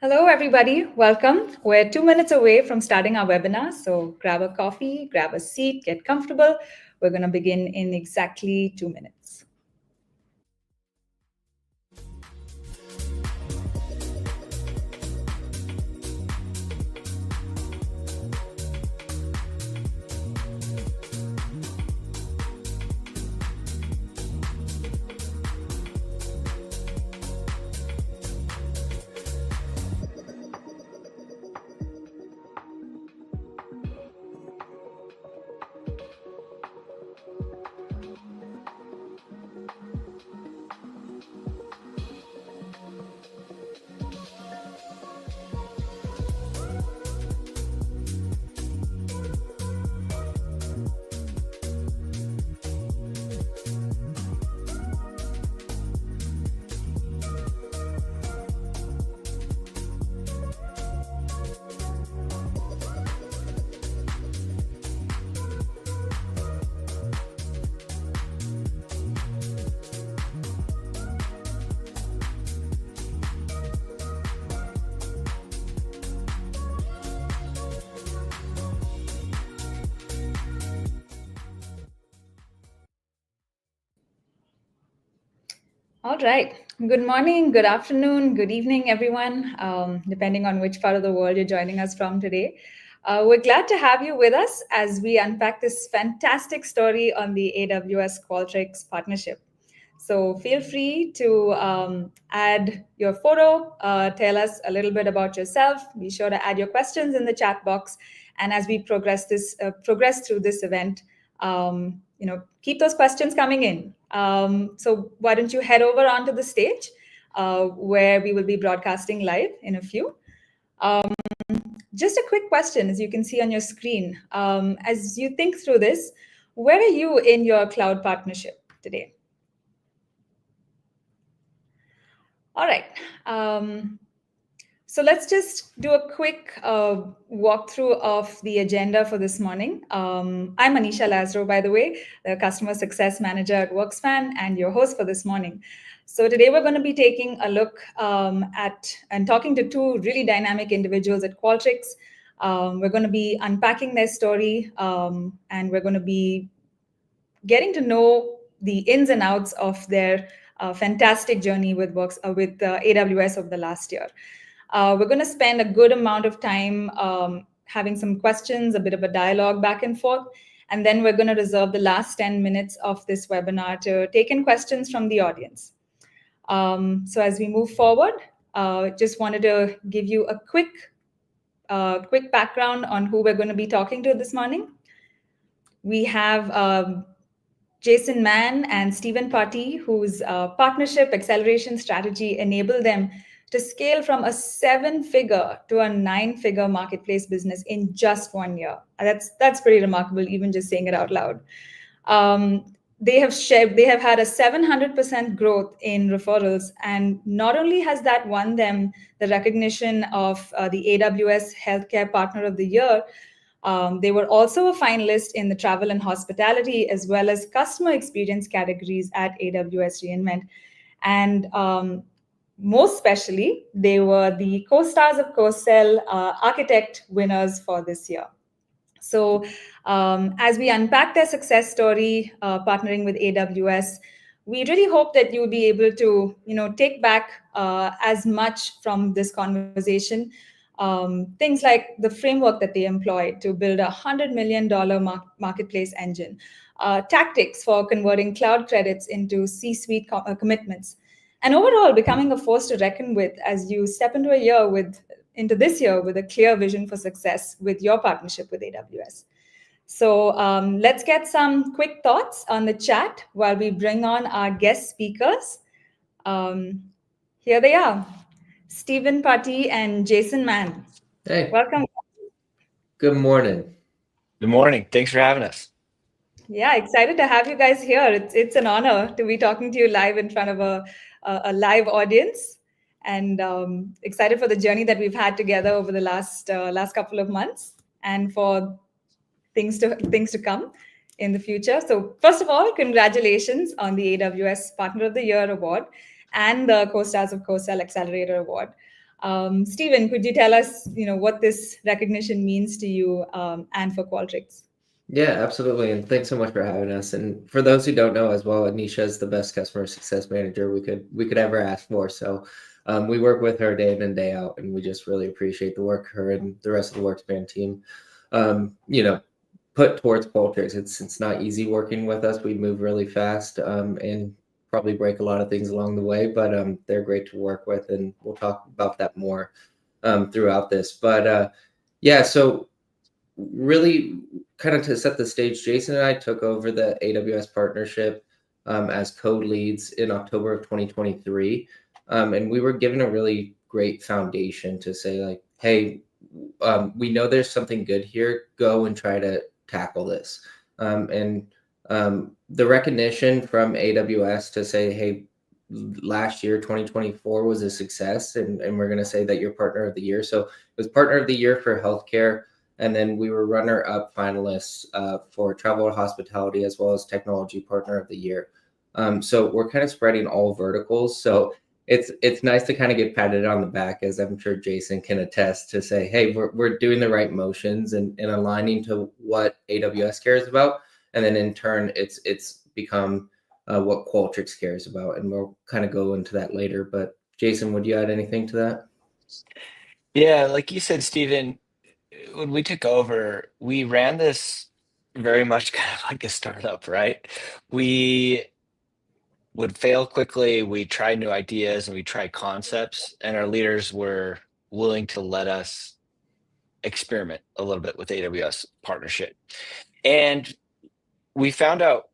Hello, everybody. Welcome. We're 2 minutes away from starting our webinar. So grab a coffee, grab a seat, get comfortable. We're going to begin in exactly 2 minutes. All right. Good morning, good afternoon, good evening, everyone, depending on which part of the world you're joining us from today. We're glad to have you with us as we unpack this fantastic story on the AWS Qualtrics partnership. So feel free to add your photo, tell us a little bit about yourself. Be sure to add your questions in the chat box. And as we progress through this event, keep those questions coming in. So why don't you head over onto the stage where we will be broadcasting live in a few. Just a quick question, as you can see on your screen. As you think through this, where are you in your cloud partnership today? All right. So let's just do a quick walkthrough of the agenda for this morning. I'm Anisha Lazaro, by the way, the Customer Success Manager at WorkSpan and your host for this morning. So today we're going to be taking a look at and talking to two really dynamic individuals at Qualtrics. We're going to be unpacking their story and we're going to be getting to know the ins and outs of their fantastic journey with AWS over the last year. We're going to spend a good amount of time having some questions, a bit of a dialogue back and forth, and then we're going to reserve the last 10 minutes of this webinar to take in questions from the audience. So as we move forward, just wanted to give you a quick background on who we're going to be talking to this morning. We have Jason Mann and Stephen Partie, whose partnership acceleration strategy enabled them to scale from a 7-figure to a 9-figure marketplace business in just 1 year. That's pretty remarkable, even just saying it out loud. They have had a 700% growth in referrals, and not only has that won them the recognition of the AWS Healthcare Partner of the Year, they were also a finalist in the travel and hospitality as well as customer experience categories at AWS re:Invent. And most especially, they were the co-stars of Co-Sell Architect winners for this year. So as we unpack their success story, partnering with AWS, we really hope that you'll be able to take back as much from this conversation. Things like the framework that they employed to build a $100 million marketplace engine, tactics for converting cloud credits into C-suite commitments, and overall becoming a force to reckon with as you step into this year with a clear vision for success with your partnership with AWS. So let's get some quick thoughts on the chat while we bring on our guest speakers. Here they are, Stephen Partie and Jason Mann. Hey. Welcome. Good morning. Good morning. Thanks for having us. Yeah, excited to have you guys here. It's an honor to be talking to you live in front of a live audience, and excited for the journey that we've had together over the last couple of months, and for things to come in the future. So first of all, congratulations on the AWS Partner of the Year award and the Co-Stars of Co-Sell Accelerator award. Stephen, could you tell us, what this recognition means to you and for Qualtrics? Yeah, absolutely. And thanks so much for having us. And for those who don't know as well, Anisha is the best customer success manager we could ever ask for. So we work with her day in and day out, and we just really appreciate the work her and the rest of the Workspan team, put towards Qualtrics. It's not easy working with us. We move really fast and probably break a lot of things along the way, but they're great to work with, and we'll talk about that more throughout this. But yeah, so really kind of to set the stage, Jason and I took over the AWS partnership as co-leads in October of 2023. And we were given a really great foundation to say, like, hey, we know there's something good here. Go and try to tackle this. And the recognition from AWS to say, hey, last year, 2024 was a success. And we're going to say that you're partner of the year. So it was partner of the year for healthcare. And then we were runner-up finalists for travel and hospitality, as well as technology partner of the year. So we're kind of spreading all verticals. So it's nice to kind of get patted on the back, as I'm sure Jason can attest, to say, hey, we're doing the right motions and aligning to what AWS cares about. And then in turn, it's become what Qualtrics cares about. And we'll kind of go into that later. But Jason, would you add anything to that? Yeah, like you said, Stephen, when we took over, we ran this very much kind of like a startup, right? We would fail quickly, we tried new ideas and we tried concepts, and our leaders were willing to let us experiment a little bit with AWS partnership. And we found out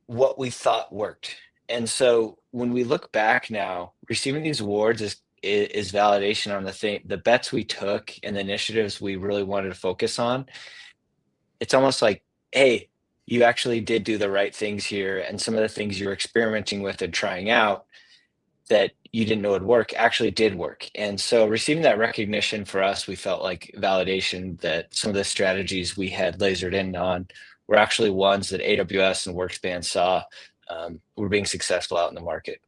what we thought worked. And so when we look back now, receiving these awards is validation on the bets we took and the initiatives we really wanted to focus on. It's almost like, hey, you actually did do the right things here, and some of the things you're experimenting with and trying out that you didn't know would work actually did work. And so receiving that recognition for us, we felt like validation that some of the strategies we had lasered in on were actually ones that AWS and Workspan saw were being successful out in the market.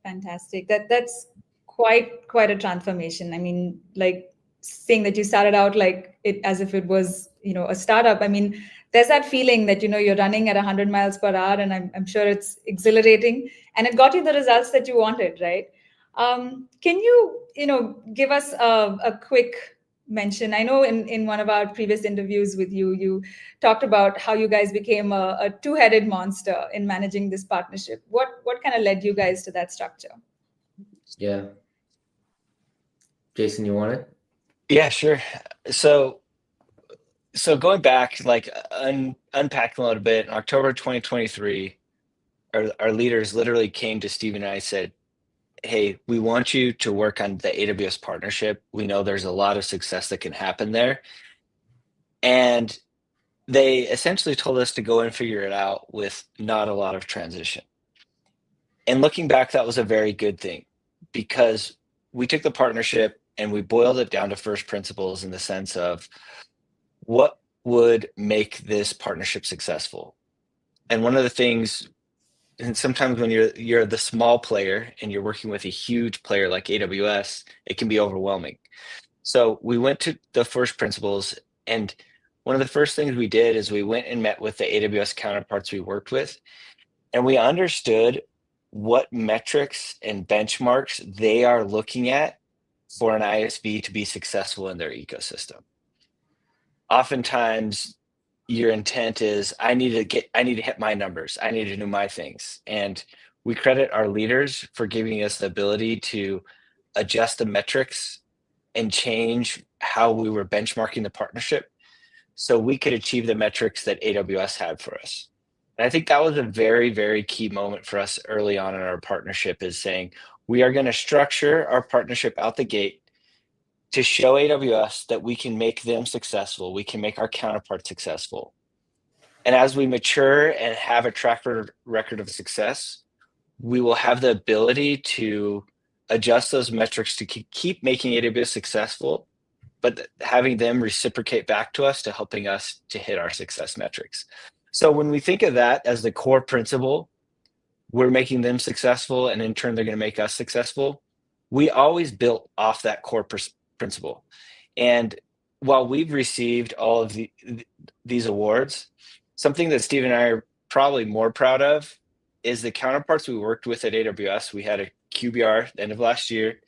Fantastic. That's quite a transformation. I mean, like saying that you started out like it as if it was, a startup. I mean, there's that feeling that, you're running at 100 miles per hour, and I'm sure it's exhilarating, and it got you the results that you wanted, right? Can you, give us a quick mention? I know in one of our previous interviews with you, you talked about how you guys became a two-headed monster in managing this partnership. What kind of led you guys to that structure? Yeah. Jason, you want it? Yeah, sure. So going back, like unpacking a little bit, in October 2023, our leaders literally came to Steve and I and said, hey, we want you to work on the AWS partnership. We know there's a lot of success that can happen there. And they essentially told us to go and figure it out with not a lot of transition. And looking back, that was a very good thing, because we took the partnership and we boiled it down to first principles in the sense of what would make this partnership successful. And one of the things, and sometimes when you're the small player and you're working with a huge player like AWS, it can be overwhelming. So we went to the first principles, and one of the first things we did is we went and met with the AWS counterparts we worked with, and we understood what metrics and benchmarks they are looking at for an ISV to be successful in their ecosystem. Oftentimes, your intent is, I need to hit my numbers. I need to do my things. And we credit our leaders for giving us the ability to adjust the metrics and change how we were benchmarking the partnership so we could achieve the metrics that AWS had for us. And I think that was a very, very key moment for us early on in our partnership, is saying we are going to structure our partnership out the gate to show AWS that we can make them successful. We can make our counterparts successful. And as we mature and have a track record of success, we will have the ability to adjust those metrics to keep making AWS successful, but having them reciprocate back to us to helping us to hit our success metrics. So when we think of that as the core principle, we're making them successful, and in turn, they're going to make us successful. we always built off that core principle. And while we've received all of these awards, something that Steve and I are probably more proud of is the counterparts we worked with at AWS. We had a QBR at the end of last year.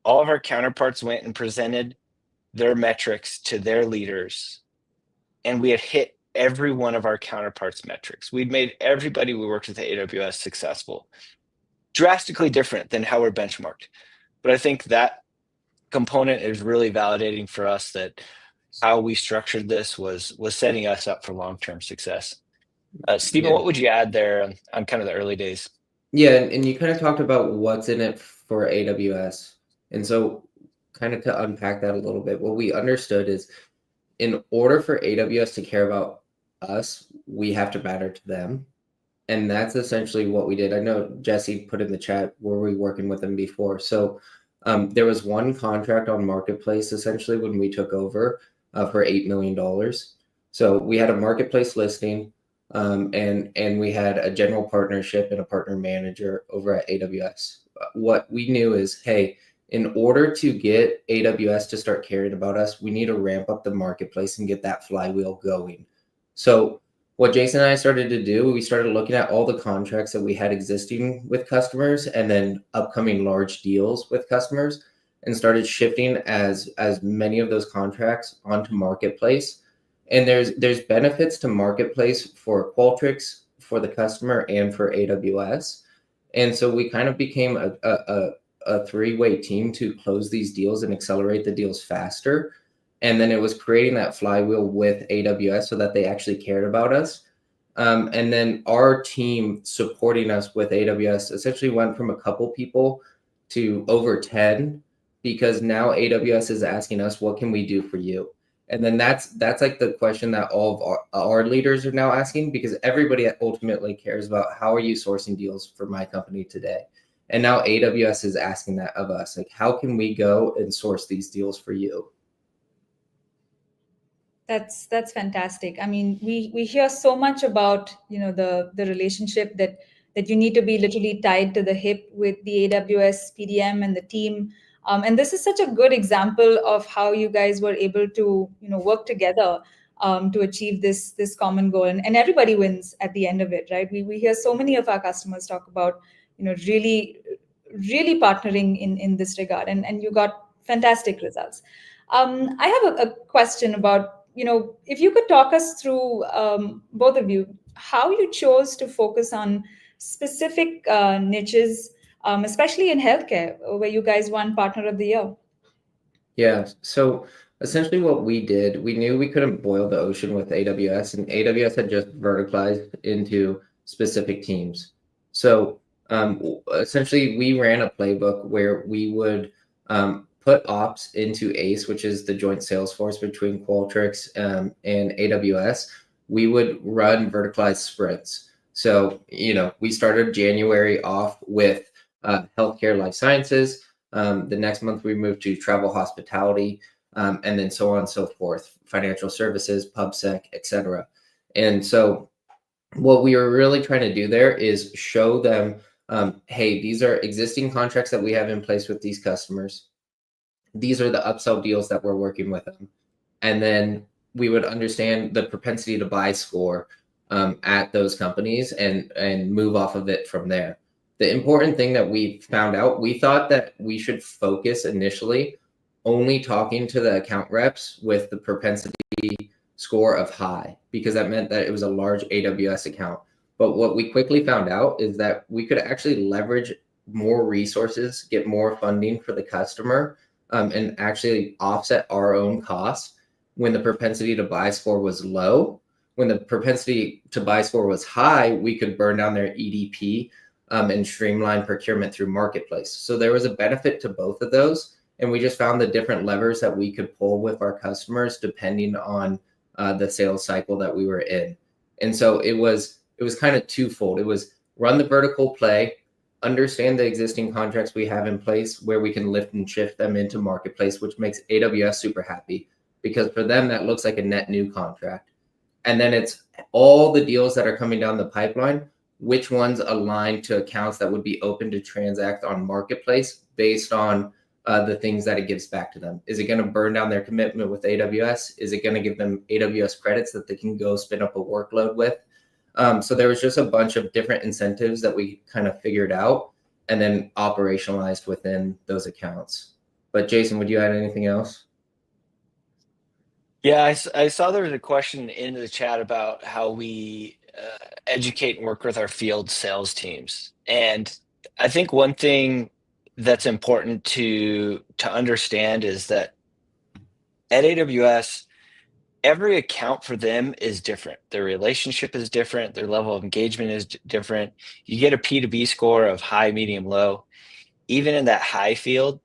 All of our counterparts went and presented their metrics to their leaders, and we had hit every one of our counterparts' metrics. We'd made everybody we worked with at AWS successful. Drastically different than how we're benchmarked. But I think that component is really validating for us that how we structured this was setting us up for long-term success. Stephen, what would you add there on kind of the early days? Yeah, and you kind of talked about what's in it for AWS. And so kind of to unpack that a little bit, what we understood is in order for AWS to care about us, we have to matter to them. And that's essentially what we did. I know Jesse put in the chat, were we working with them before? So there was one contract on Marketplace essentially when we took over for $8 million. So we had a Marketplace listing and we had a general partnership and a partner manager over at AWS. What we knew is, hey, in order to get AWS to start caring about us, we need to ramp up the Marketplace and get that flywheel going. So what Jason and I started to do, we started looking at all the contracts that we had existing with customers and then upcoming large deals with customers and started shifting as many of those contracts onto Marketplace. And there's benefits to Marketplace for Qualtrics, for the customer, and for AWS. And so we kind of became a three-way team to close these deals and accelerate the deals faster. And then it was creating that flywheel with AWS so that they actually cared about us. And then our team supporting us with AWS essentially went from a couple people to over 10 because now AWS is asking us, what can we do for you? And then that's like the question that all of our leaders are now asking, because everybody ultimately cares about how are you sourcing deals for my company today? And now AWS is asking that of us, like, how can we go and source these deals for you? That's fantastic. I mean, we hear so much about, you know, the relationship that you need to be literally tied to the hip with the AWS PDM and the team. And this is such a good example of how you guys were able to, you know, work together to achieve this common goal, and everybody wins at the end of it, right? We hear so many of our customers talk about, you know, really partnering in this regard, and you got fantastic results. I have a question about, you know, if you could talk us through, both of you, how you chose to focus on specific niches, especially in healthcare, where you guys won Partner of the Year. Yeah, so essentially what we did, we knew we couldn't boil the ocean with AWS, and AWS had just verticalized into specific teams. So essentially we ran a playbook where we would put ops into ACE, which is the joint sales force between Qualtrics and AWS. We would run verticalized sprints. So, you know, we started January off with healthcare life sciences. The next month we moved to travel hospitality, and then so on and so forth, financial services, PubSec, etc. And so what we were really trying to do there is show them, hey, these are existing contracts that we have in place with these customers. These are the upsell deals that we're working with them. And then we would understand the propensity to buy score at those companies and move off of it from there. The important thing that we found out, we thought that we should focus initially only talking to the account reps with the propensity score of high, because that meant that it was a large AWS account. But what we quickly found out is that we could actually leverage more resources, get more funding for the customer, and actually offset our own costs when the propensity to buy score was low. When the propensity to buy score was high, we could burn down their EDP and streamline procurement through Marketplace. So there was a benefit to both of those. And we just found the different levers that we could pull with our customers depending on the sales cycle that we were in. And so it was kind of twofold. It was run the vertical play, understand the existing contracts we have in place where we can lift and shift them into Marketplace, which makes AWS super happy, because for them, that looks like a net new contract. And then it's all the deals that are coming down the pipeline, which ones align to accounts that would be open to transact on Marketplace based on the things that it gives back to them. Is it going to burn down their commitment with AWS? Is it going to give them AWS credits that they can go spin up a workload with? So there was just a bunch of different incentives that we kind of figured out and then operationalized within those accounts. But Jason, would you add anything else? Yeah, I saw there was a question in the chat about how we educate and work with our field sales teams. And I think one thing that's important to understand is that at AWS, every account for them is different. Their relationship is different. Their level of engagement is different. You get a P2B score of high, medium, low. Even in that high field,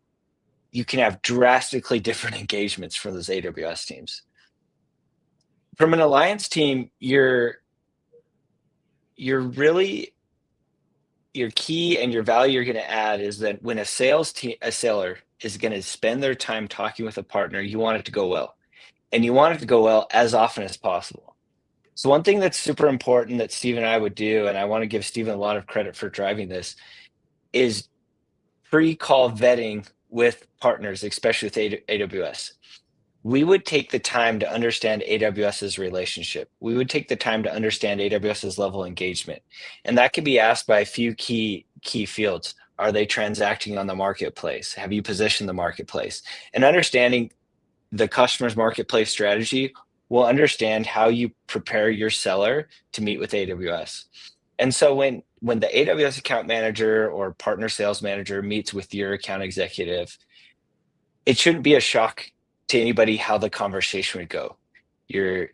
you can have drastically different engagements for those AWS teams. From an alliance team, you're really, your key and your value you're going to add is that when a seller is going to spend their time talking with a partner, you want it to go well, and you want it to go well as often as possible. So one thing that's super important that Steve and I would do, and I want to give Steven a lot of credit for driving this, is pre-call vetting with partners, especially with AWS. We would take the time to understand AWS's relationship. We would take the time to understand AWS's level of engagement. And that can be asked by a few key fields. Are they transacting on the marketplace? Have you positioned the marketplace? And understanding the customer's marketplace strategy will understand how you prepare your seller to meet with AWS. And so when the AWS account manager or partner sales manager meets with your account executive, it shouldn't be a shock to anybody how the conversation would go. Your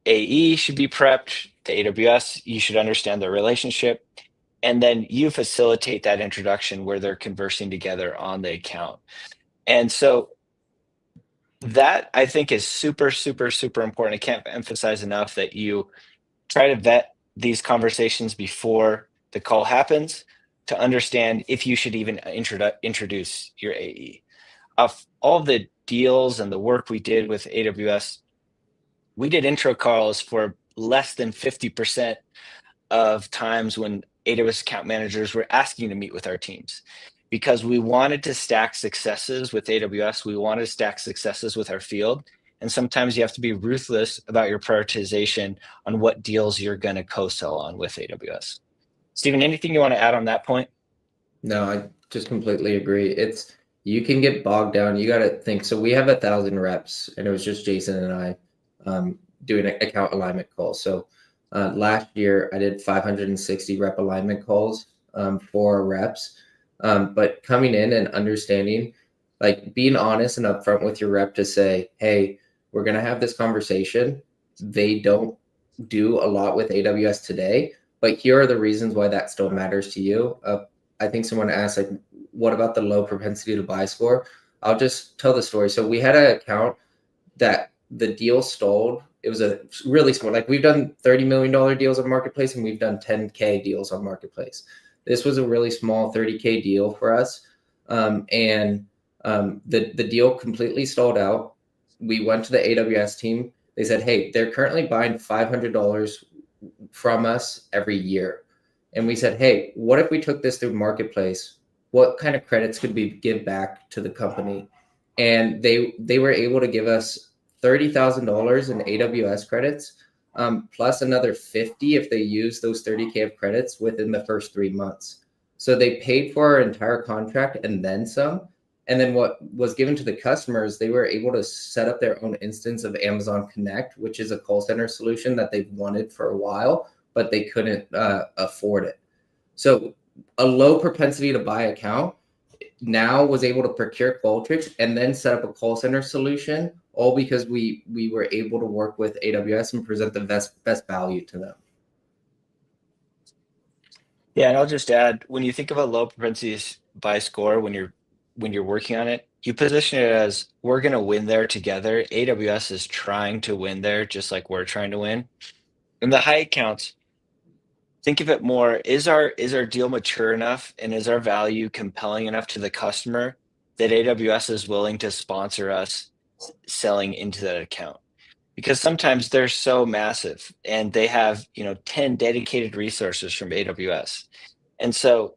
AE should be prepped, the AWS, you should understand their relationship, and then you facilitate that introduction where they're conversing together on the account. And so that, I think, is super, super, super important. I can't emphasize enough that you try to vet these conversations before the call happens to understand if you should even introduce your AE. Of all the deals and the work we did with AWS, we did intro calls for less than 50% of times when AWS account managers were asking to meet with our teams, because we wanted to stack successes with AWS. We wanted to stack successes with our field. And sometimes you have to be ruthless about your prioritization on what deals you're going to co-sell on with AWS. Steven, anything you want to add on that point? No, I just completely agree. You can get bogged down. You got to think. So we have 1,000 reps, and it was just Jason and I doing account alignment calls. So last year I did 560 rep alignment calls for reps. But coming in and understanding, like being honest and upfront with your rep to say, hey, we're going to have this conversation. They don't do a lot with AWS today, but here are the reasons why that still matters to you. I think someone asked, like, what about the low propensity to buy score? I'll just tell the story. So we had an account that the deal stalled. It was a really small, like we've done $30 million deals on Marketplace and we've done 10K deals on Marketplace. This was a really small 30K deal for us. The deal completely stalled out. We went to the AWS team. They said, hey, they're currently buying $500 from us every year. And we said, hey, what if we took this through Marketplace? What kind of credits could we give back to the company? And they were able to give us $30,000 in AWS credits, plus another 50 if they use those 30K of credits within the first 3 months. So they paid for our entire contract and then some. And then what was given to the customers, they were able to set up their own instance of Amazon Connect, which is a call center solution that they've wanted for a while, but they couldn't afford it. So a low propensity to buy account now was able to procure Qualtrics and then set up a call center solution, all because we were able to work with AWS and present the best value to them. Yeah, and I'll just add, when you think of a low propensity buy score, when you're working on it, you position it as, we're going to win there together. AWS is trying to win there just like we're trying to win. In the high accounts, think of it more, is our deal mature enough and is our value compelling enough to the customer that AWS is willing to sponsor us selling into that account? Because sometimes they're so massive and they have 10 dedicated resources from AWS. And so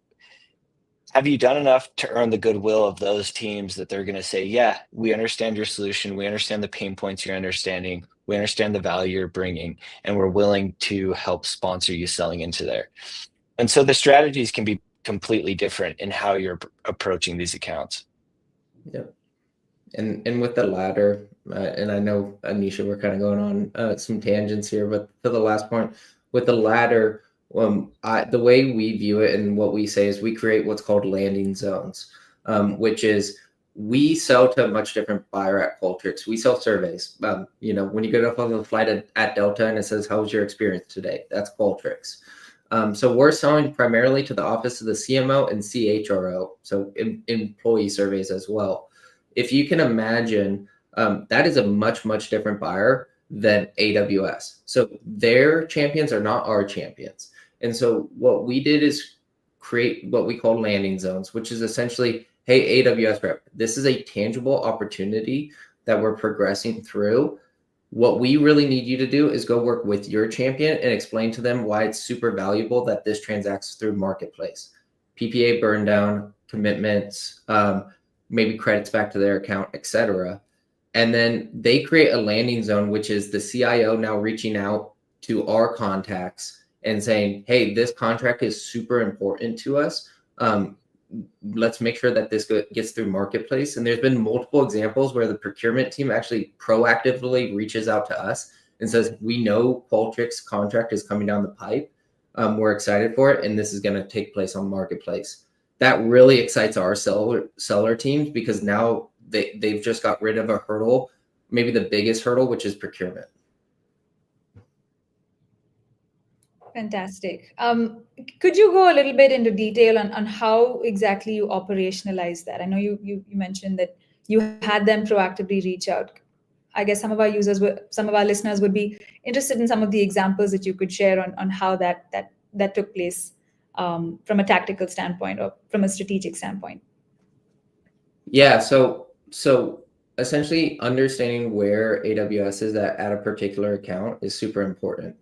have you done enough to earn the goodwill of those teams that they're going to say, yeah, we understand your solution, we understand the pain points you're understanding, we understand the value you're bringing, and we're willing to help sponsor you selling into there. And so the strategies can be completely different in how you're approaching these accounts. Yep. And with the latter, and I know, Anisha, we're kind of going on some tangents here, but to the last point, with the latter, the way we view it and what we say is we create what's called landing zones, which is we sell to a much different buyer at Qualtrics. We sell surveys. When you get off on the flight at Delta and it says, "How was your experience today?" That's Qualtrics. So we're selling primarily to the office of the CMO and CHRO, so employee surveys as well. If you can imagine, that is a much, much different buyer than AWS. So their champions are not our champions. And so what we did is create what we call landing zones, which is essentially, hey, AWS rep, this is a tangible opportunity that we're progressing through. What we really need you to do is go work with your champion and explain to them why it's super valuable that this transacts through Marketplace. PPA burn down, commitments, maybe credits back to their account, etc. And then they create a landing zone, which is the CIO now reaching out to our contacts and saying, hey, this contract is super important to us. Let's make sure that this gets through Marketplace. And there's been multiple examples where the procurement team actually proactively reaches out to us and says, we know Qualtrics contract is coming down the pipe. We're excited for it, and this is going to take place on Marketplace. That really excites our seller teams because now they've just got rid of a hurdle, maybe the biggest hurdle, which is procurement. Fantastic. Could you go a little bit into detail on how exactly you operationalize that? I know you mentioned that you had them proactively reach out. I guess some of our listeners would be interested in some of the examples that you could share on how that took place from a tactical standpoint or from a strategic standpoint. Yeah. So essentially understanding where AWS is at a particular account is super important.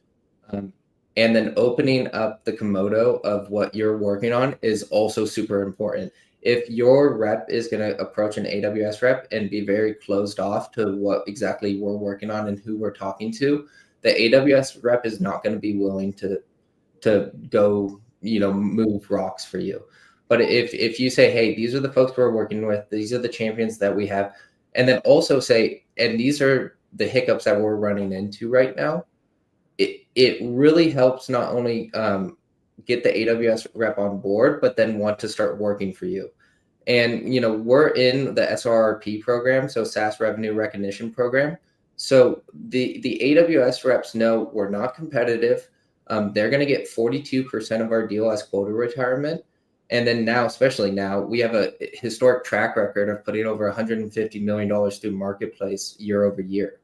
And then opening up the Komodo of what you're working on is also super important. If your rep is going to approach an AWS rep and be very closed off to what exactly we're working on and who we're talking to, the AWS rep is not going to be willing to go, move rocks for you. But if you say, hey, these are the folks we're working with, these are the champions that we have, and then also say, and these are the hiccups that we're running into right now, it really helps not only get the AWS rep on board, but then want to start working for you. And, we're in the SRRP program, so SaaS Revenue Recognition program. So the AWS reps know we're not competitive. They're going to get 42% of our deal as quota retirement. And then now, especially now, we have a historic track record of putting over $150 million through Marketplace year over year.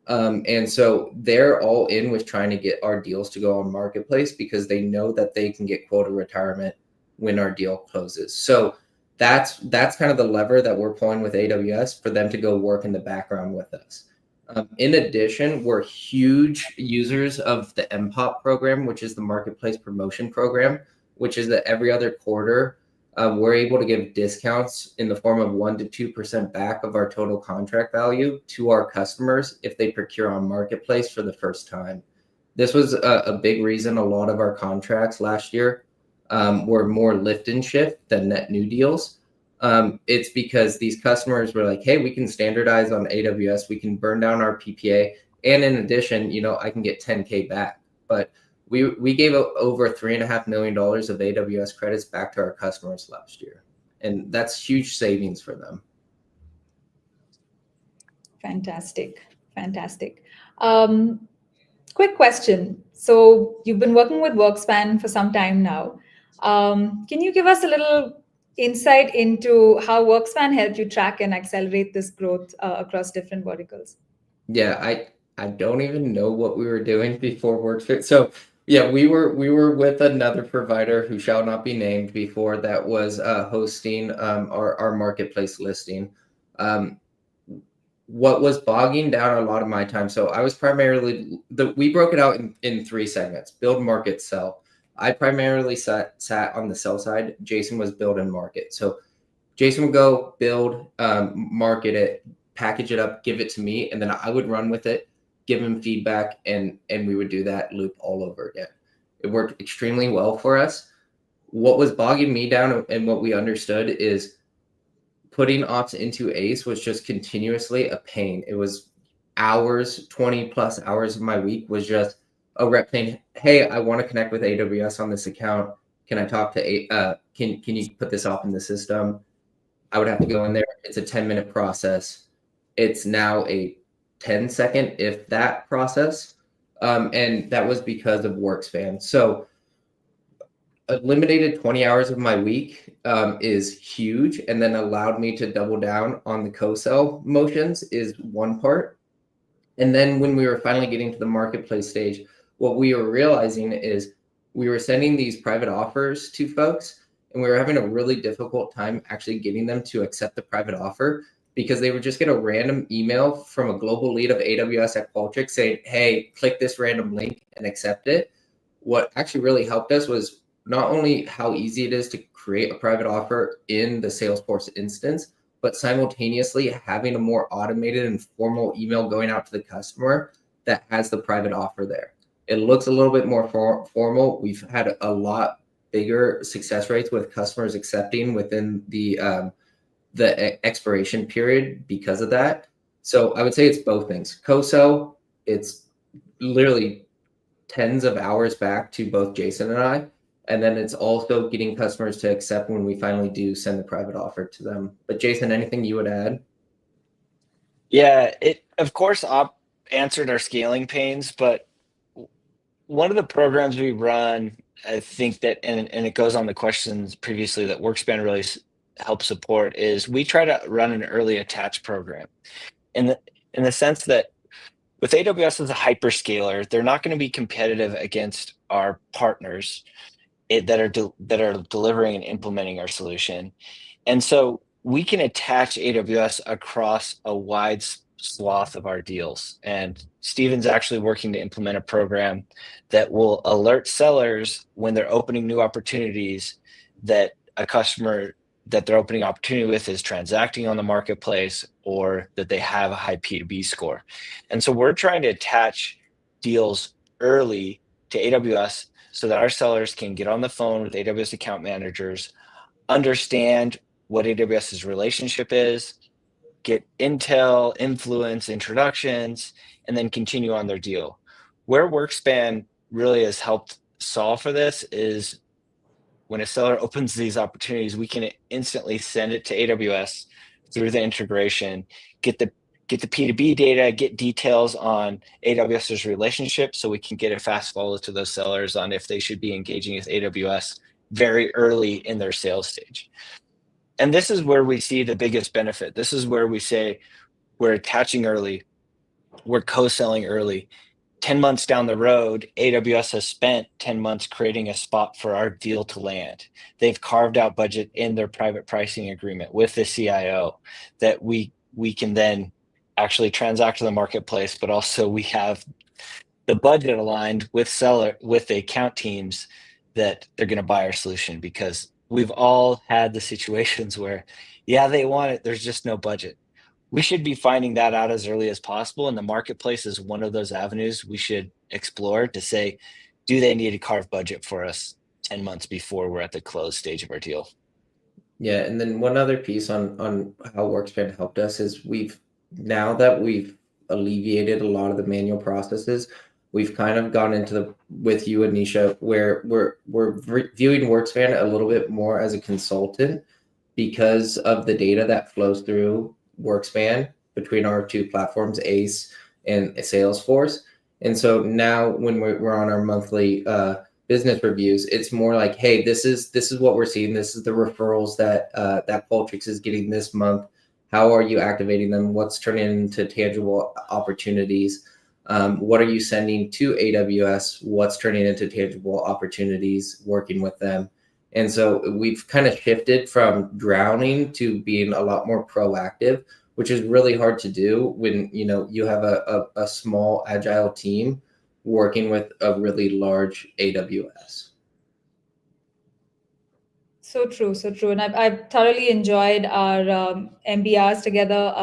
And so they're all in with trying to get our deals to go on Marketplace because they know that they can get quota retirement when our deal closes. So that's kind of the lever that we're pulling with AWS for them to go work in the background with us. In addition, we're huge users of the MPOP program, which is the Marketplace Promotion Program, which is that every other quarter, we're able to give discounts in the form of 1% to 2% back of our total contract value to our customers if they procure on Marketplace for the first time. This was a big reason a lot of our contracts last year were more lift and shift than net new deals. It's because these customers were like, hey, we can standardize on AWS, we can burn down our PPA, and in addition, I can get 10K back. But we gave over $3.5 million of AWS credits back to our customers last year. And that's huge savings for them. Fantastic. Quick question. So you've been working with Workspan for some time now. Can you give us a little insight into how Workspan helped you track and accelerate this growth across different verticals? Yeah, I don't even know what we were doing before Workspan. So yeah, we were with another provider who shall not be named before that was hosting our Marketplace listing. What was bogging down a lot of my time. So I was primarily we broke it out in three segments: build, market, sell. I primarily sat on the sell side. Jason was build and market. So Jason would go build, market it, package it up, give it to me, and then I would run with it, give him feedback, and we would do that loop all over again. It worked extremely well for us. What was bogging me down and what we understood is putting ops into ACE was just continuously a pain. It was hours, 20 plus hours of my week was just a rep saying, hey, I want to connect with AWS on this account. Can I talk to, can you put this off in the system? I would have to go in there. It's a 10-minute process. It's now a 10-second, if that, process. And that was because of workspan. So eliminated 20 hours of my week is huge, and then allowed me to double down on the co-sell motions is one part. And then when we were finally getting to the marketplace stage, what we were realizing is we were sending these private offers to folks, and we were having a really difficult time actually getting them to accept the private offer, because they would just get a random email from a global lead of AWS at Qualtrics saying, hey, click this random link and accept it. What actually really helped us was not only how easy it is to create a private offer in the Salesforce instance, but simultaneously having a more automated and formal email going out to the customer that has the private offer there. It looks a little bit more formal. We've had a lot bigger success rates with customers accepting within the expiration period because of that. So I would say it's both things. Co-sell, it's literally tens of hours back to both Jason and I. And then it's also getting customers to accept when we finally do send the private offer to them. But Jason, anything you would add? Yeah, it of course answered our scaling pains, but one of the programs we run, I think that, and it goes on the questions previously that Workspan really helps support, is we try to run an early attach program in the sense that with AWS as a hyperscaler, they're not going to be competitive against our partners that are delivering and implementing our solution. And so we can attach AWS across a wide swath of our deals. And Steven's actually working to implement a program that will alert sellers when they're opening new opportunities that a customer that they're opening opportunity with is transacting on the marketplace, or that they have a high P2B score. And so we're trying to attach deals early to AWS so that our sellers can get on the phone with AWS account managers, understand what AWS's relationship is, get intel, influence, introductions, and then continue on their deal. Where Workspan really has helped solve for this is when a seller opens these opportunities, we can instantly send it to AWS through the integration, get the P2B data, get details on AWS's relationship, so we can get a fast follow to those sellers on if they should be engaging with AWS very early in their sales stage. And this is where we see the biggest benefit. This is where we say we're attaching early, we're co-selling early. 10 months down the road, AWS has spent 10 months creating a spot for our deal to land. They've carved out budget in their private pricing agreement with the CIO that we can then actually transact to the marketplace, but also we have the budget aligned with the account teams that they're going to buy our solution, because we've all had the situations where, yeah, they want it, there's just no budget. We should be finding that out as early as possible, and the marketplace is one of those avenues we should explore to say, do they need to carve budget for us 10 months before we're at the close stage of our deal? Yeah, and then one other piece on how Workspan helped us is now that we've alleviated a lot of the manual processes, we've kind of gone into with you, Anisha, where we're viewing Workspan a little bit more as a consultant because of the data that flows through Workspan between our two platforms, ACE and Salesforce. And so now when we're on our monthly business reviews, it's more like, hey, this is what we're seeing. This is the referrals that Qualtrics is getting this month. How are you activating them? What's turning into tangible opportunities? What are you sending to AWS? What's turning into tangible opportunities working with them? And so we've kind of shifted from drowning to being a lot more proactive, which is really hard to do when you have a small agile team working with a really large AWS. So true, so true. And I've thoroughly enjoyed our MBRs together,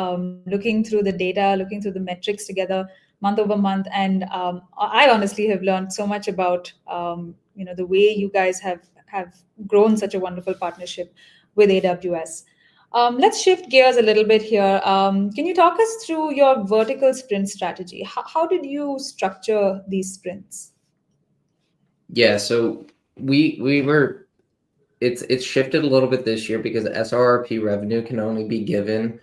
looking through the data, looking through the metrics together, month over month. And I honestly have learned so much about the way you guys have grown such a wonderful partnership with AWS. Let's shift gears a little bit here. Can you talk us through your vertical sprint strategy? How did you structure these sprints? Yeah, so we were it's shifted a little bit this year because SRRP revenue can only be given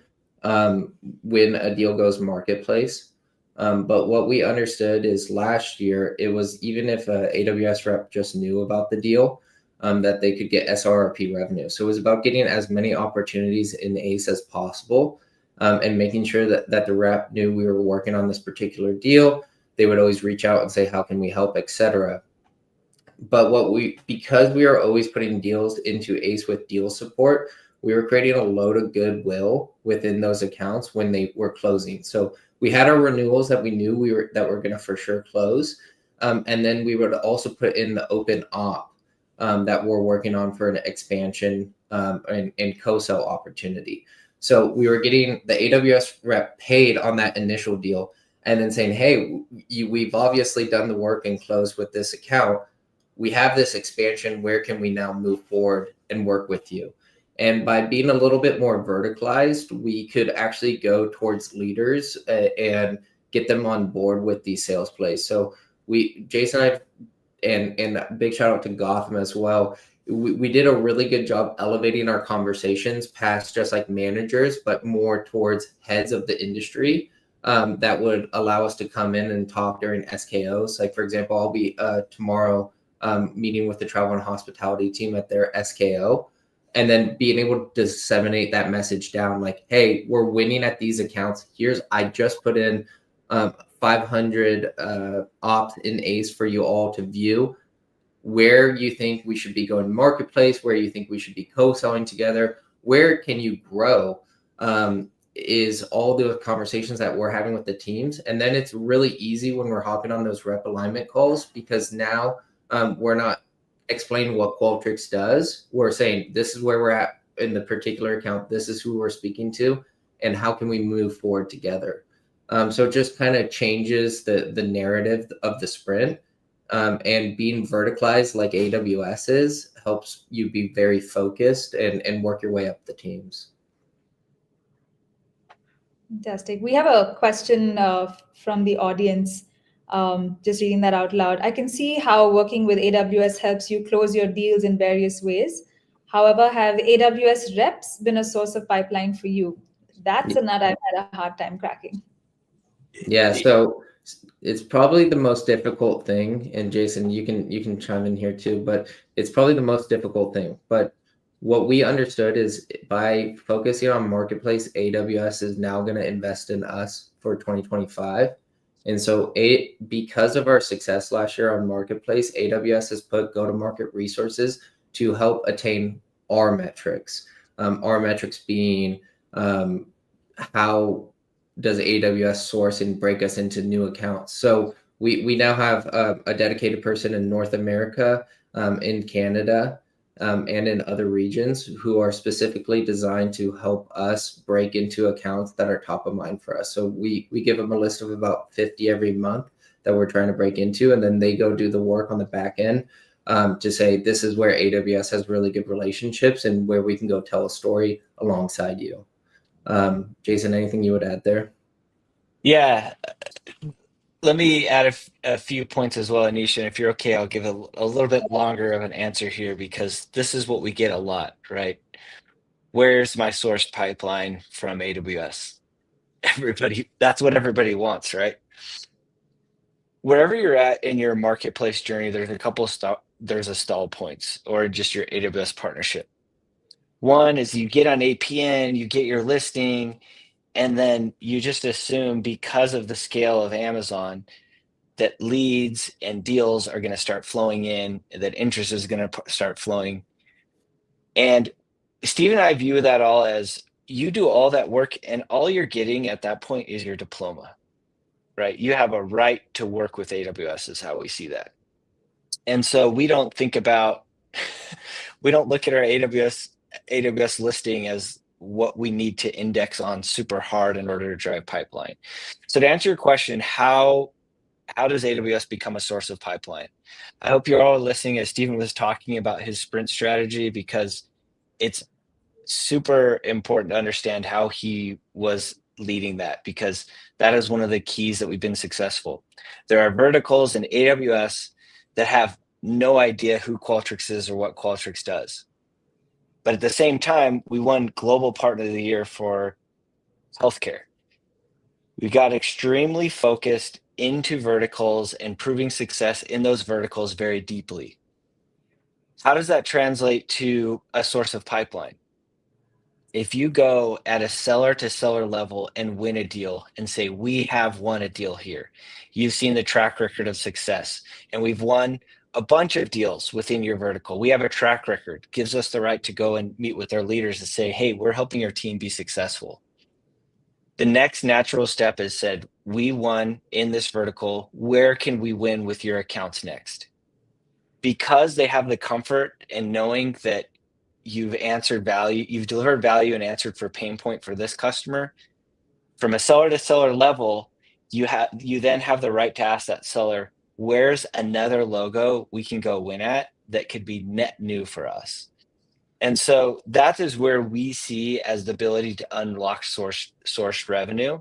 when a deal goes marketplace. But what we understood is last year it was even if a AWS rep just knew about the deal, that they could get SRRP revenue. So it was about getting as many opportunities in ACE as possible, and making sure that the rep knew we were working on this particular deal. They would always reach out and say, "How can we help?" etc. But because we are always putting deals into ACE with deal support, we were creating a load of goodwill within those accounts when they were closing. So we had our renewals that we knew we're going to for sure close, and then we would also put in the open op that we're working on for an expansion and co-sell opportunity. So we were getting the AWS rep paid on that initial deal, and then saying, "Hey, we've obviously done the work and closed with this account. We have this expansion. Where can we now move forward and work with you?" And by being a little bit more verticalized, we could actually go towards leaders and get them on board with these sales plays. So Jason and a big shout out to Gotham as well. We did a really good job elevating our conversations past just like managers, but more towards heads of the industry, that would allow us to come in and talk during SKOs. Like, for example, I'll be tomorrow meeting with the travel and hospitality team at their SKO, and then being able to disseminate that message down like, "Hey, we're winning at these accounts. I just put in 500 opt in ACE for you all to view. Where you think we should be going marketplace, where you think we should be co-selling together, where can you grow?" Is all the conversations that we're having with the teams. And then it's really easy when we're hopping on those rep alignment calls, because now we're not explaining what Qualtrics does. We're saying, this is where we're at in the particular account. This is who we're speaking to, and how can we move forward together? So it just kind of changes the narrative of the sprint, and being verticalized like AWS is helps you be very focused and work your way up the teams. Fantastic. We have a question from the audience. Just reading that out loud. I can see how working with AWS helps you close your deals in various ways. However, have AWS reps been a source of pipeline for you? That's a nut I've had a hard time cracking. Yeah, so it's probably the most difficult thing, and Jason, you can chime in here too, but it's probably the most difficult thing. But what we understood is by focusing on marketplace, AWS is now going to invest in us for 2025. And so because of our success last year on marketplace, AWS has put go-to-market resources to help attain our metrics. Our metrics being how does AWS source and break us into new accounts. So we now have a dedicated person in North America, in Canada, and in other regions who are specifically designed to help us break into accounts that are top of mind for us. So we give them a list of about 50 every month that we're trying to break into, and then they go do the work on the back end to say, this is where AWS has really good relationships and where we can go tell a story alongside you. Jason, anything you would add there? Yeah, let me add a few points as well, Anisha. If you're okay, I'll give a little bit longer of an answer here, because this is what we get a lot, right? Where's my source pipeline from AWS? That's what everybody wants, right? Wherever you're at in your marketplace journey, there's a couple of there's a stall points, or just your AWS partnership. One is you get on APN, you get your listing, and then you just assume, because of the scale of Amazon, that leads and deals are going to start flowing in, that interest is going to start flowing. And Steve and I view that all as, you do all that work, and all you're getting at that point is your diploma, right? You have a right to work with AWS is how we see that. And so we don't think about we don't look at our AWS listing as what we need to index on super hard in order to drive pipeline. So to answer your question, how does AWS become a source of pipeline? I hope you're all listening as Stephen was talking about his sprint strategy, because it's super important to understand how he was leading that, because that is one of the keys that we've been successful. There are verticals in AWS that have no idea who Qualtrics is or what Qualtrics does. But at the same time, we won Global Partner of the Year for healthcare. We got extremely focused into verticals and proving success in those verticals very deeply. How does that translate to a source of pipeline? If you go at a seller to seller level and win a deal and say, we have won a deal here, you've seen the track record of success, and we've won a bunch of deals within your vertical. We have a track record, gives us the right to go and meet with our leaders and say, hey, we're helping your team be successful. The next natural step is said, we won in this vertical. Where can we win with your accounts next? Because they have the comfort in knowing that you've answered value, you've delivered value and answered for pain point for this customer. From a seller to seller level, you then have the right to ask that seller, where's another logo we can go win at that could be net new for us? And so that is where we see as the ability to unlock sourced revenue.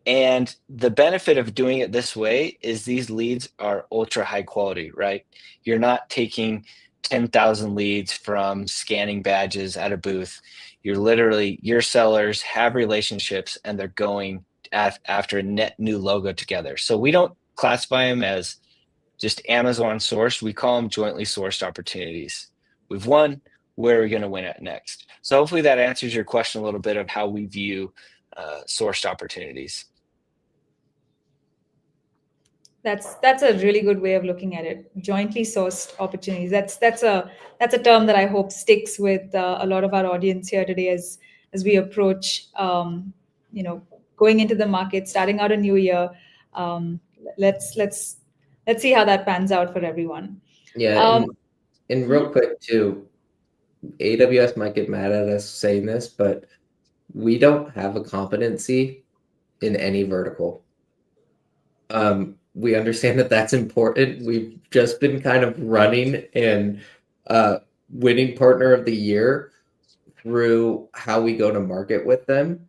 And the benefit of doing it this way is these leads are ultra high quality, right? You're not taking 10,000 leads from scanning badges at a booth. Your sellers have relationships and they're going after a net new logo together. So we don't classify them as just Amazon sourced. We call them jointly sourced opportunities. We've won. Where are we going to win at next? So hopefully that answers your question a little bit of how we view sourced opportunities. That's a really good way of looking at it. Jointly sourced opportunities. That's a term that I hope sticks with a lot of our audience here today as we approach going into the market, starting out a new year. Let's see how that pans out for everyone. Yeah, and real quick too, AWS might get mad at us saying this, but we don't have a competency in any vertical. We understand that that's important. We've just been kind of running and winning Partner of the Year through how we go to market with them.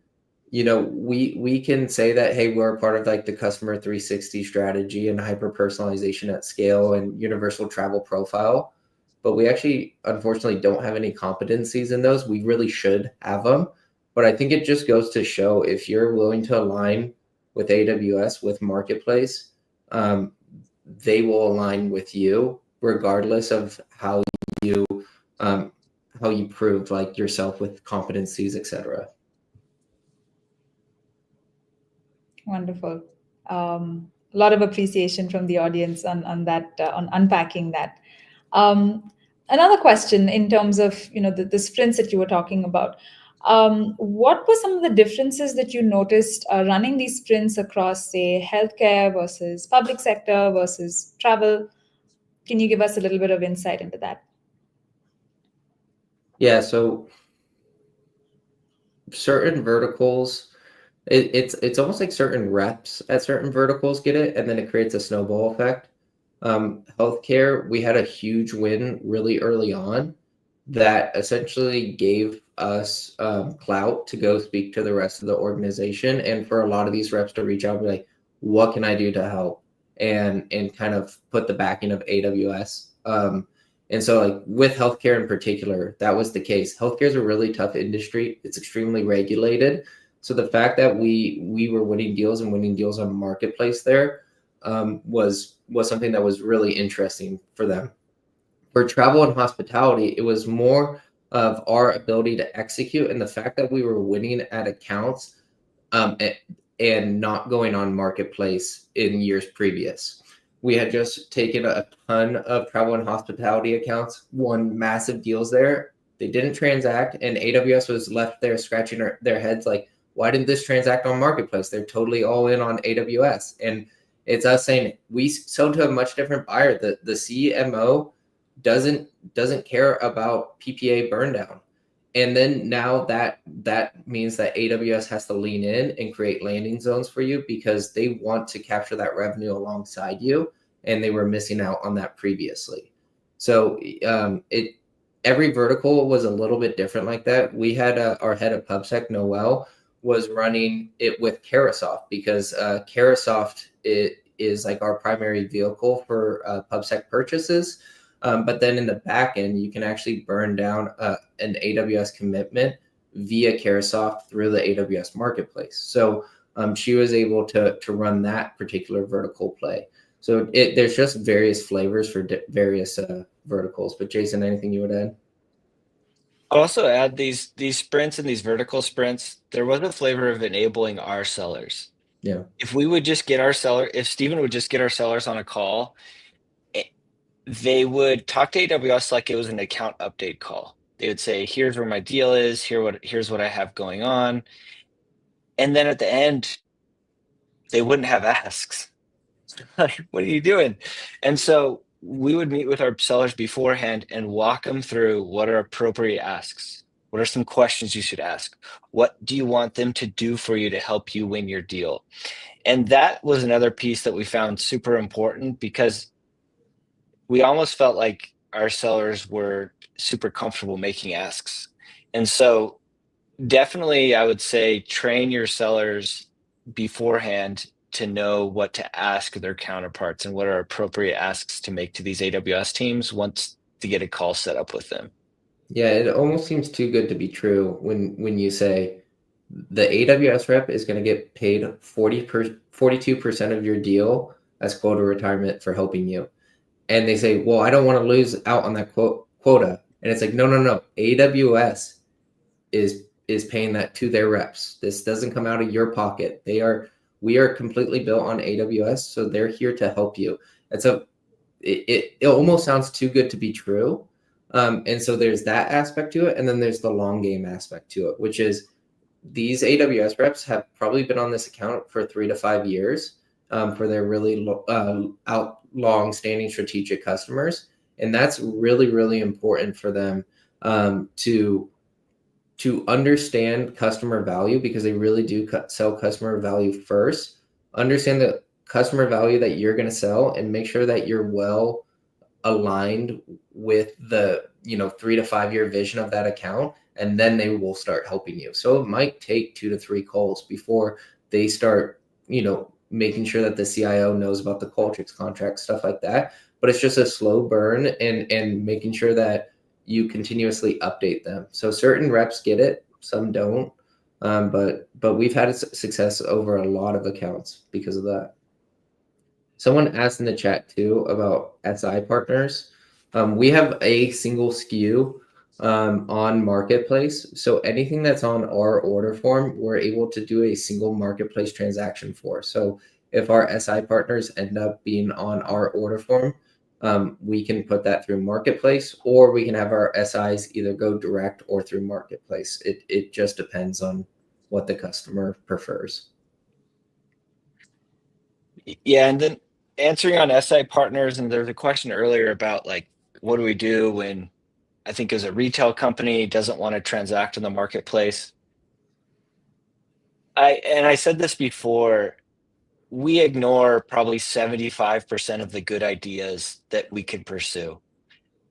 We can say that, hey, we're a part of like the customer 360 strategy and hyper personalization at scale and universal travel profile, but we actually unfortunately don't have any competencies in those. We really should have them, but I think it just goes to show, if you're willing to align with AWS, with Marketplace, they will align with you regardless of how you prove like yourself with competencies, etc. Wonderful. A lot of appreciation from the audience on that, on unpacking that. Another question in terms of the sprints that you were talking about. What were some of the differences that you noticed running these sprints across, say, healthcare versus public sector versus travel? Can you give us a little bit of insight into that? Yeah, so certain verticals, it's almost like certain reps at certain verticals get it, and then it creates a snowball effect. Healthcare, we had a huge win really early on that essentially gave us clout to go speak to the rest of the organization, and for a lot of these reps to reach out and be like, what can I do to help, and kind of put the backing of AWS. And so like with healthcare in particular, that was the case. Healthcare is a really tough industry. It's extremely regulated. So the fact that we were winning deals on Marketplace there was something that was really interesting for them. For travel and hospitality, it was more of our ability to execute and the fact that we were winning at accounts and not going on Marketplace in years previous. We had just taken a ton of travel and hospitality accounts, won massive deals there. They didn't transact, and AWS was left there scratching their heads like, why didn't this transact on Marketplace? They're totally all in on AWS. And it's us saying we sold to a much different buyer. The CMO doesn't care about PPA burn down. And then now that means that AWS has to lean in and create landing zones for you because they want to capture that revenue alongside you, and they were missing out on that previously. So every vertical was a little bit different like that. We had our head of PubSec, Noel, was running it with Carahsoft because Carahsoft is like our primary vehicle for PubSec purchases. But then in the back end, you can actually burn down an AWS commitment via Carahsoft through the AWS marketplace. So she was able to run that particular vertical play. So there's just various flavors for various verticals. But Jason, anything you would add? I'll also add these sprints and these vertical sprints. There was a flavor of enabling our sellers. Yeah. If Steven would just get our sellers on a call, they would talk to AWS like it was an account update call. They would say, here's where my deal is, here's what I have going on. And then at the end, they wouldn't have asks. Like, what are you doing? And so we would meet with our sellers beforehand and walk them through what are appropriate asks. What are some questions you should ask? What do you want them to do for you to help you win your deal? And that was another piece that we found super important because we almost felt like our sellers were super comfortable making asks. And so definitely, I would say train your sellers beforehand to know what to ask their counterparts and what are appropriate asks to make to these AWS teams once to get a call set up with them. Yeah, it almost seems too good to be true when you say the AWS rep is going to get paid 42% of your deal as quota retirement for helping you. And they say, well, I don't want to lose out on that quota. And it's like, no. AWS is paying that to their reps. This doesn't come out of your pocket. We are completely built on AWS, so they're here to help you. It almost sounds too good to be true. And so there's that aspect to it. And then there's the long game aspect to it, which is these AWS reps have probably been on this account for 3 to 5 years for their really long-standing strategic customers. And that's really, really important for them to understand customer value because they really do sell customer value first. Understand the customer value that you're going to sell and make sure that you're well aligned with the 3 to 5 year vision of that account, and then they will start helping you. So it might take 2 to 3 calls before they start making sure that the CIO knows about the Qualtrics contract, stuff like that. But it's just a slow burn and making sure that you continuously update them. So certain reps get it, some don't, but we've had success over a lot of accounts because of that. Someone asked in the chat too about SI partners. We have a single SKU on Marketplace. So anything that's on our order form, we're able to do a single Marketplace transaction for. So if our SI partners end up being on our order form, we can put that through Marketplace, or we can have our SIs either go direct or through Marketplace. It just depends on what the customer prefers. Yeah, and then answering on SI partners, and there's a question earlier about like, what do we do when I think as a retail company doesn't want to transact in the marketplace? I said this before, we ignore probably 75% of the good ideas that we could pursue.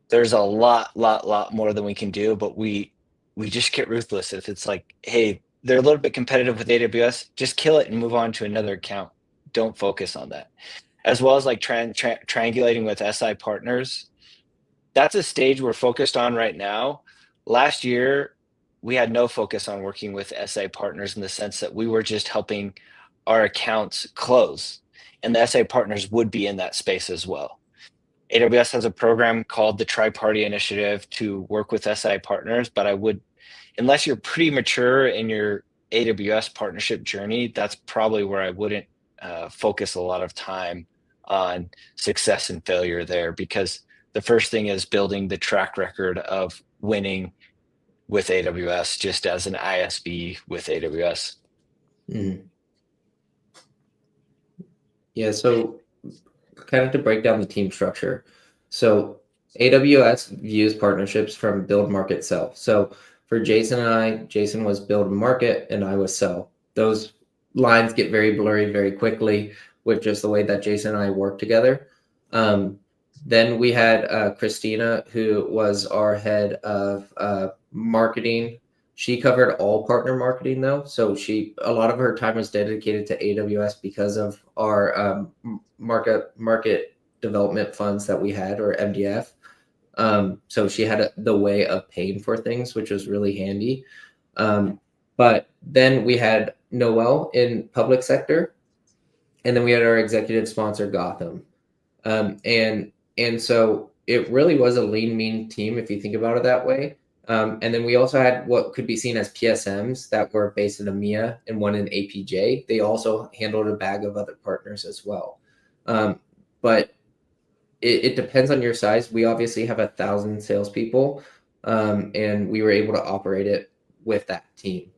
There's a lot more than we can do, but we just get ruthless. If it's like, hey, they're a little bit competitive with AWS, just kill it and move on to another account. Don't focus on that. As well as like triangulating with SI partners. That's a stage we're focused on right now. Last year, we had no focus on working with SI partners in the sense that we were just helping our accounts close, and the SI partners would be in that space as well. AWS has a program called the Partie Initiative to work with SI partners, but unless you're pretty mature in your AWS partnership journey, that's probably where I wouldn't focus a lot of time on success and failure there, because the first thing is building the track record of winning with AWS just as an ISV with AWS. Mm-hmm. Yeah, so kind of to break down the team structure. So AWS views partnerships from build, market, sell. So for Jason and I, Jason was build and market and I was sell. Those lines get very blurry very quickly with just the way that Jason and I work together. Then we had Christina, who was our head of marketing. She covered all partner marketing though. So a lot of her time was dedicated to AWS because of our market development funds that we had, or MDF. So she had the way of paying for things, which was really handy. But then we had Noel in public sector, and then we had our executive sponsor, Gotham. And so it really was a lean, mean team, if you think about it that way. And then we also had what could be seen as PSMs that were based in EMEA and one in APJ. They also handled a bag of other partners as well. But it depends on your size. We obviously have 1,000 salespeople, and we were able to operate it with that team.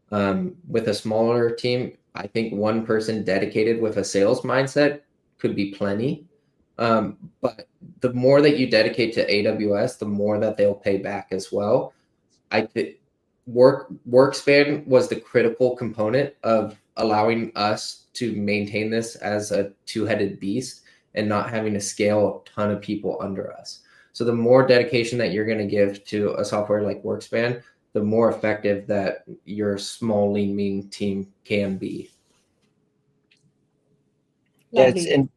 With a smaller team, I think one person dedicated with a sales mindset could be plenty. But the more that you dedicate to AWS, the more that they'll pay back as well. I think Workspan was the critical component of allowing us to maintain this as a two-headed beast and not having to scale a ton of people under us. So the more dedication that you're going to give to a software like Workspan, the more effective that your small, lean, mean team can be. Yeah, Lovely.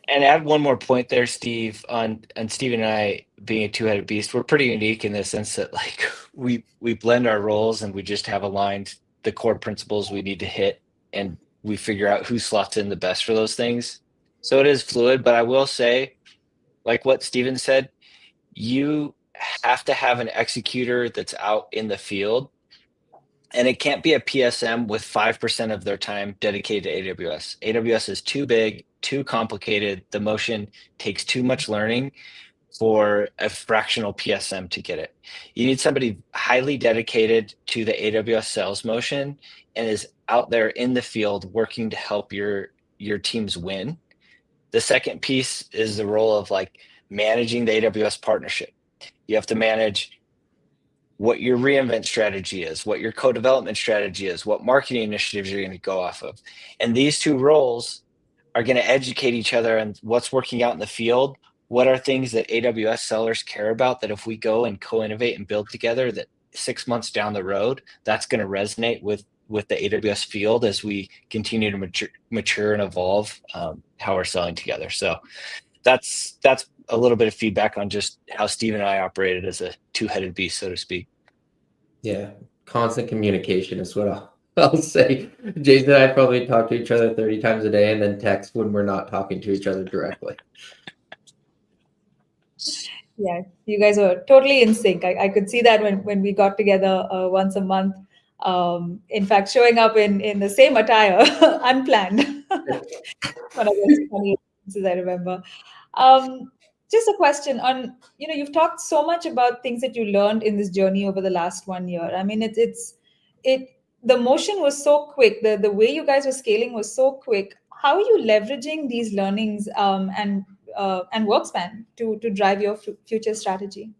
and add one more point there, Steve, on Steve and I being a two-headed beast. We're pretty unique in the sense that like we blend our roles and we just have aligned the core principles we need to hit, and we figure out who slots in the best for those things. So it is fluid, but I will say, like what Steven said, you have to have an executor that's out in the field, and it can't be a PSM with 5% of their time dedicated to AWS. AWS is too big, too complicated. The motion takes too much learning for a fractional PSM to get it. You need somebody highly dedicated to the AWS sales motion and is out there in the field working to help your teams win. The second piece is the role of like managing the AWS partnership. You have to manage what your reinvent strategy is, what your co-development strategy is, what marketing initiatives you're going to go off of. And these two roles are going to educate each other on what's working out in the field. What are things that AWS sellers care about that if we go and co-innovate and build together, that 6 months down the road, that's going to resonate with the AWS field as we continue to mature and evolve how we're selling together. So that's a little bit of feedback on just how Steve and I operated as a two-headed beast, so to speak. Yeah, constant communication is what I'll say. Jason and I probably talk to each other 30 times a day and then text when we're not talking to each other directly. Yeah, you guys were totally in sync. I could see that when we got together once a month. In fact, showing up in the same attire, unplanned. One of those funny instances I remember. Just a question on, you've talked so much about things that you learned in this journey over the last 1 year. I mean, the motion was so quick. The way you guys were scaling was so quick. How are you leveraging these learnings and Workspan to drive your future strategy?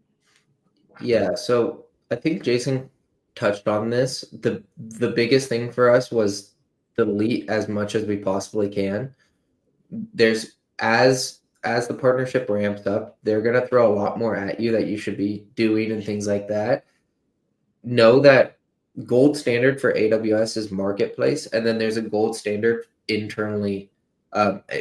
Yeah, so I think Jason touched on this. The biggest thing for us was delete as much as we possibly can. There's as the partnership ramps up, they're gonna throw a lot more at you that you should be doing and things like that. Know that gold standard for AWS is marketplace, and then there's a gold standard internally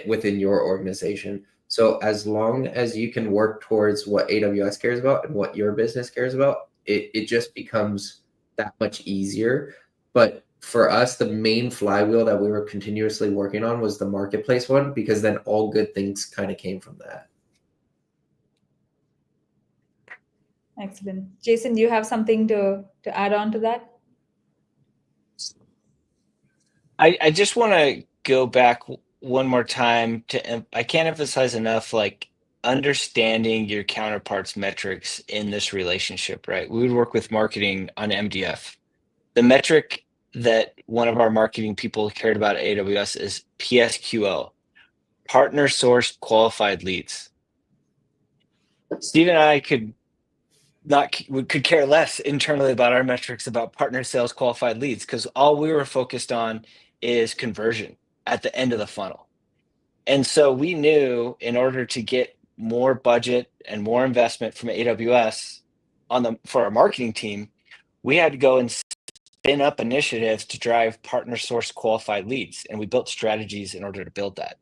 within your organization. So as long as you can work towards what AWS cares about and what your business cares about, it just becomes that much easier. But for us, the main flywheel that we were continuously working on was the marketplace one, because then all good things kind of came from that. Excellent. Jason, do you have something to add on to that? I just want to go back one more time I can't emphasize enough, like understanding your counterparts metrics in this relationship, right? We would work with marketing on MDF. The metric that one of our marketing people cared about at AWS is PSQL, partner sourced qualified leads. Steve and I could care less internally about our metrics about partner sales qualified leads, because all we were focused on is conversion at the end of the funnel. And so we knew in order to get more budget and more investment from AWS for our marketing team, we had to go and spin up initiatives to drive partner source qualified leads. And we built strategies in order to build that.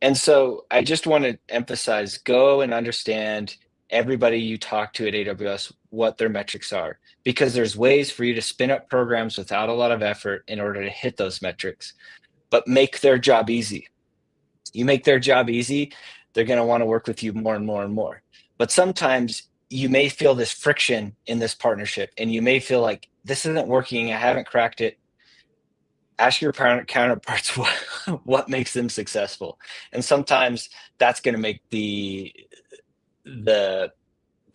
And so I just want to emphasize, go and understand everybody you talk to at AWS, what their metrics are, because there's ways for you to spin up programs without a lot of effort in order to hit those metrics, but make their job easy. You make their job easy, they're going to want to work with you more and more and more. But sometimes you may feel this friction in this partnership, and you may feel like this isn't working, I haven't cracked it. Ask your counterparts what makes them successful, and sometimes that's going to make the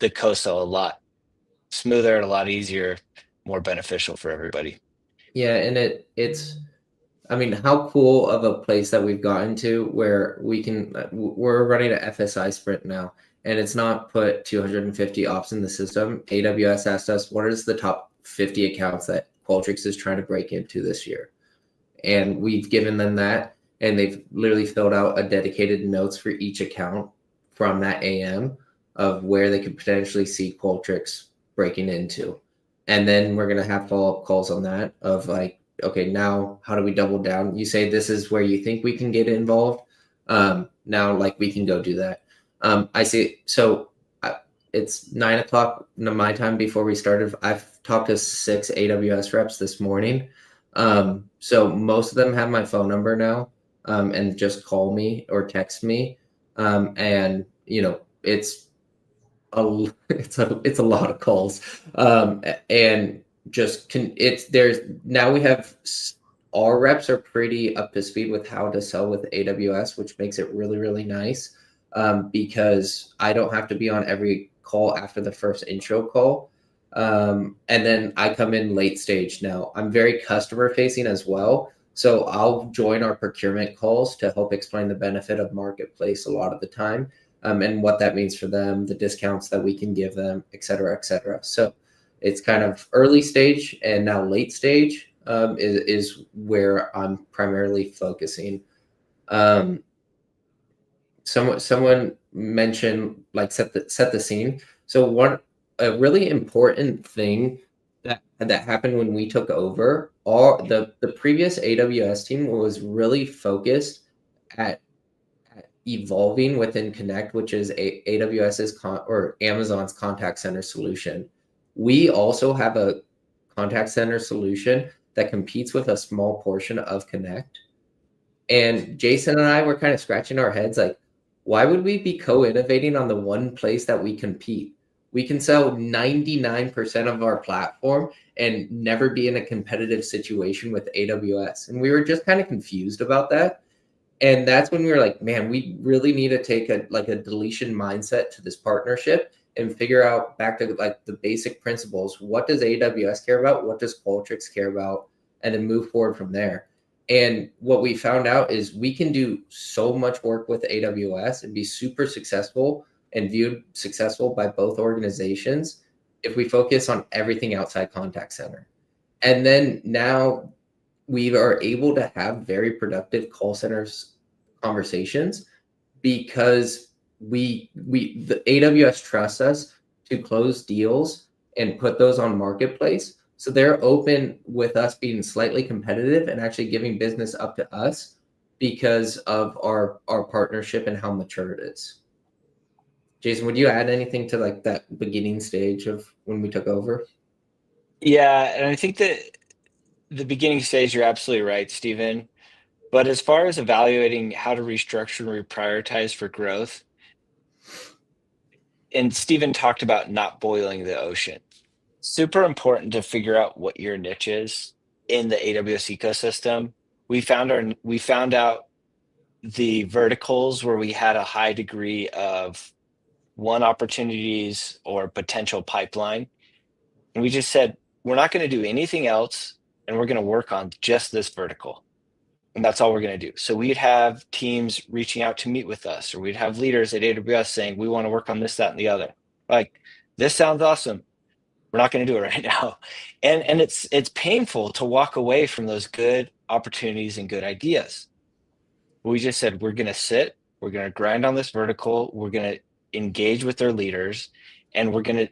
COSO a lot smoother and a lot easier, more beneficial for everybody. Yeah, and it's I mean, how cool of a place that we've gotten to where we're running an FSI sprint now, and it's not put 250 ops in the system. AWS asked us, what is the top 50 accounts that Qualtrics is trying to break into this year? And we've given them that, and they've literally filled out a dedicated notes for each account from that AM of where they could potentially see Qualtrics breaking into. And then we're going to have follow-up calls on that of like, okay, now how do we double down? You say this is where you think we can get involved. Now, like, we can go do that. I see. So it's 9 o'clock my time before we started. I've talked to 6 AWS reps this morning. So most of them have my phone number now, and just call me or text me. And it's a lot of calls. And just now we have our reps are pretty up to speed with how to sell with AWS, which makes it really, really nice. Because I don't have to be on every call after the first intro call. And then I come in late stage now. I'm very customer facing as well. So I'll join our procurement calls to help explain the benefit of marketplace a lot of the time, and what that means for them, the discounts that we can give them, et cetera, et cetera. So it's kind of early stage, and now late stage is where I'm primarily focusing. Someone mentioned like set the scene. So a really important thing that happened when we took over, the previous AWS team was really focused at evolving within Connect, which is AWS's or Amazon's contact center solution. We also have a contact center solution that competes with a small portion of Connect. And Jason and I were kind of scratching our heads like, why would we be co-innovating on the one place that we compete? We can sell 99% of our platform and never be in a competitive situation with AWS. And we were just kind of confused about that. And that's when we were like, man, we really need to take a deletion mindset to this partnership and figure out back to like the basic principles. What does AWS care about? What does Qualtrics care about? And then move forward from there. And what we found out is we can do so much work with AWS and be super successful and viewed successful by both organizations if we focus on everything outside contact center. And then now we are able to have very productive call centers conversations because the AWS trusts us to close deals and put those on marketplace. So they're open with us being slightly competitive and actually giving business up to us because of our partnership and how mature it is. Jason, would you add anything to like that beginning stage of when we took over? Yeah, and I think that the beginning stage, you're absolutely right, Stephen. But as far as evaluating how to restructure and reprioritize for growth, and Stephen talked about not boiling the ocean. Super important to figure out what your niche is in the AWS ecosystem. We found out the verticals where we had a high degree of one opportunities or potential pipeline. And we just said, we're not going to do anything else, and we're going to work on just this vertical. And that's all we're going to do. So we'd have teams reaching out to meet with us, or we'd have leaders at AWS saying, we want to work on this, that, and the other. Like, this sounds awesome. We're not going to do it right now. And it's painful to walk away from those good opportunities and good ideas. We just said, we're going to sit, we're going to grind on this vertical, we're going to engage with their leaders, and we're going to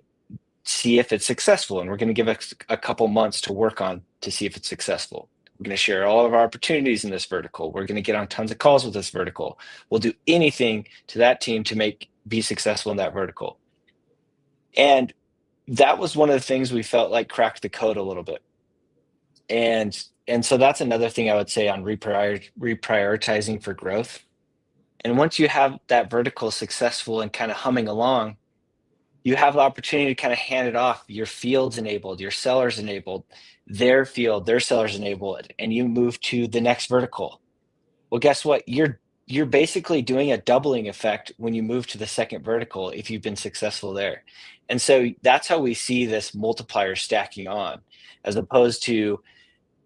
see if it's successful. And we're going to give a couple months to work on to see if it's successful. We're going to share all of our opportunities in this vertical. We're going to get on tons of calls with this vertical. We'll do anything to that team to be successful in that vertical. And that was one of the things we felt like cracked the code a little bit. And so that's another thing I would say on reprioritizing for growth. And once you have that vertical successful and kind of humming along, you have the opportunity to kind of hand it off. Your field's enabled, your seller's enabled, their field, their seller's enabled, and you move to the next vertical. Well, guess what? You're basically doing a doubling effect when you move to the second vertical if you've been successful there. And so that's how we see this multiplier stacking on, as opposed to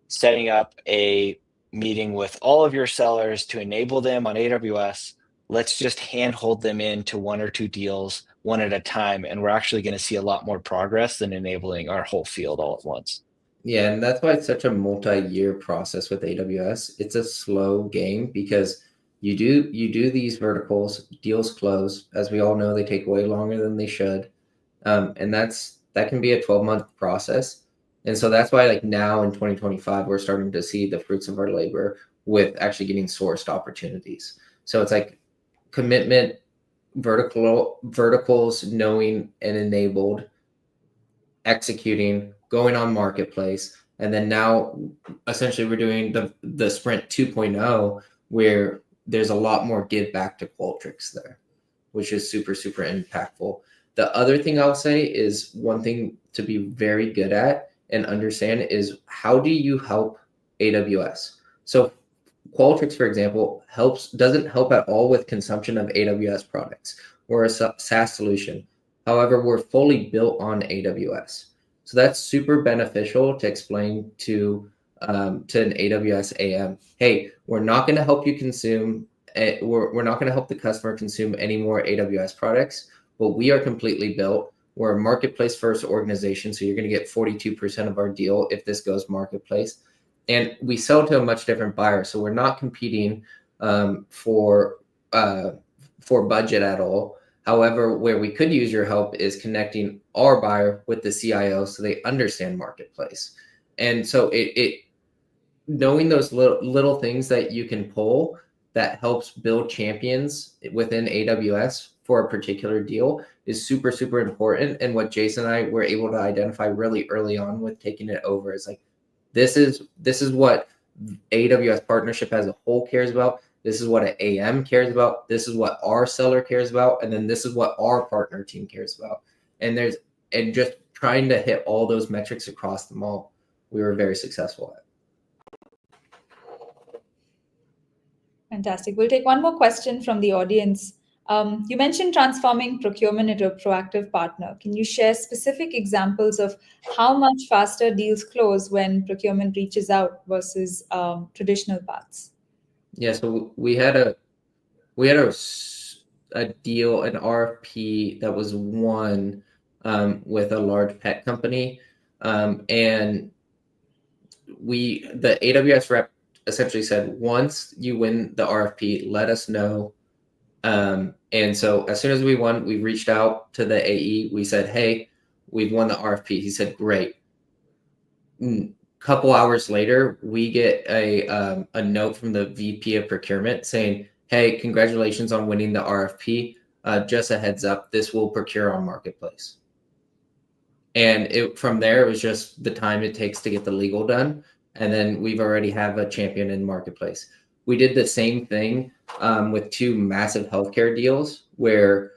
setting up a meeting with all of your sellers to enable them on AWS. Let's just handhold them into one or two deals, one at a time, and we're actually going to see a lot more progress than enabling our whole field all at once. Yeah, and that's why it's such a multi-year process with AWS. It's a slow game because you do these verticals, deals close. As we all know, they take way longer than they should, and that can be a 12-month process. And so that's why, like now in 2025, we're starting to see the fruits of our labor with actually getting sourced opportunities. So it's like commitment, verticals, knowing and enabled, executing, going on marketplace, and then now essentially we're doing the sprint 2.0 where there's a lot more give back to Qualtrics there, which is super, super impactful. The other thing I'll say is one thing to be very good at and understand is how do you help AWS? So Qualtrics, for example, doesn't help at all with consumption of AWS products. We're a SaaS solution. However, we're fully built on AWS. So that's super beneficial to explain to an AWS AM. Hey, we're not going to help you consume. We're not going to help the customer consume any more AWS products, but we are completely built. We're a marketplace first organization, so you're going to get 42% of our deal if this goes marketplace. And we sell to a much different buyer, so we're not competing for budget at all. However, where we could use your help is connecting our buyer with the CIO so they understand marketplace. And so it knowing those little things that you can pull that helps build champions within AWS for a particular deal is super, super important. And what Jason and I were able to identify really early on with taking it over is like, this is what AWS partnership as a whole cares about. This is what an AM cares about. This is what our seller cares about. And then this is what our partner team cares about. And just trying to hit all those metrics across them all, we were very successful at. Fantastic. We'll take one more question from the audience. You mentioned transforming procurement into a proactive partner. Can you share specific examples of how much faster deals close when procurement reaches out versus traditional paths? Yeah, so we had a deal, an RFP that was won with a large pet company, and the AWS rep essentially said, once you win the RFP, let us know. And so as soon as we won, we reached out to the AE. We said, hey, we've won the RFP. He said, great. Couple hours later, we get a note from the VP of procurement saying, hey, congratulations on winning the RFP. Just a heads up, this will procure on marketplace. And from there, it was just the time it takes to get the legal done. And then we've already have a champion in marketplace. We did the same thing with two massive healthcare deals where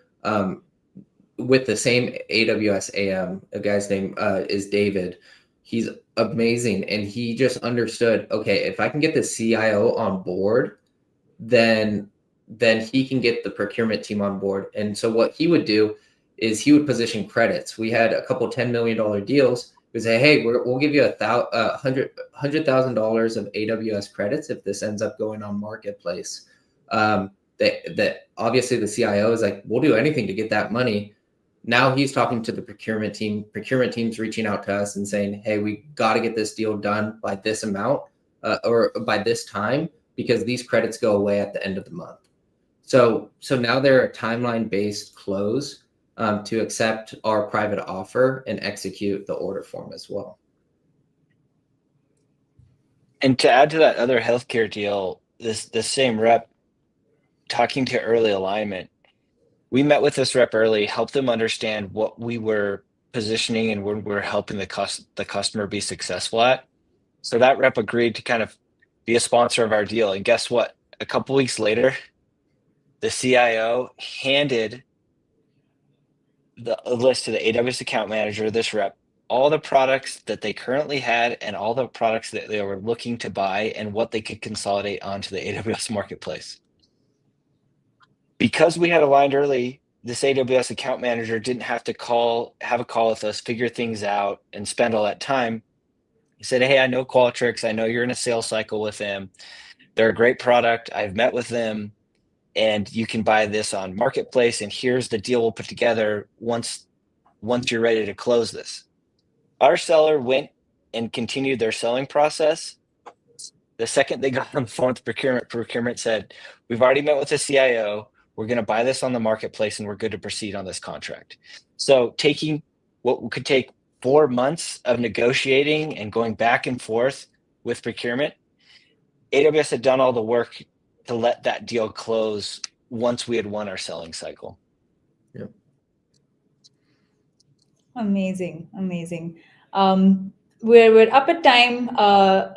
with the same AWS AM, a guy's name is David. He's amazing. And he just understood, okay, if I can get the CIO on board, then he can get the procurement team on board. And so what he would do is he would position credits. We had a couple $10 million deals, We say, hey, we'll give you $100,000 of AWS credits if this ends up going on marketplace. That obviously the CIO is like, we'll do anything to get that money. Now he's talking to the procurement team. Procurement team's reaching out to us and saying, hey, we got to get this deal done by this amount or by this time, because these credits go away at the end of the month. So now they're a timeline-based close to accept our private offer and execute the order form as well. And to add to that other healthcare deal, this same rep talking to early alignment, we met with this rep early, helped them understand what we were positioning and when we were helping the customer be successful at. So that rep agreed to kind of be a sponsor of our deal. And guess what? A couple weeks later, the CIO handed the list to the AWS account manager, this rep, all the products that they currently had and all the products that they were looking to buy and what they could consolidate onto the AWS marketplace. Because we had aligned early, this AWS account manager didn't have to have a call with us, figure things out, and spend all that time. He said, hey, I know Qualtrics. I know you're in a sales cycle with them. They're a great product. I've met with them, and you can buy this on marketplace, and here's the deal we'll put together once you're ready to close this. Our seller went and continued their selling process. The second they got on the phone with procurement said, we've already met with the CIO. We're going to buy this on the marketplace, and we're good to proceed on this contract. So taking what could take 4 months of negotiating and going back and forth with procurement, AWS had done all the work to let that deal close once we had won our selling cycle. Yep. Amazing. We're up at time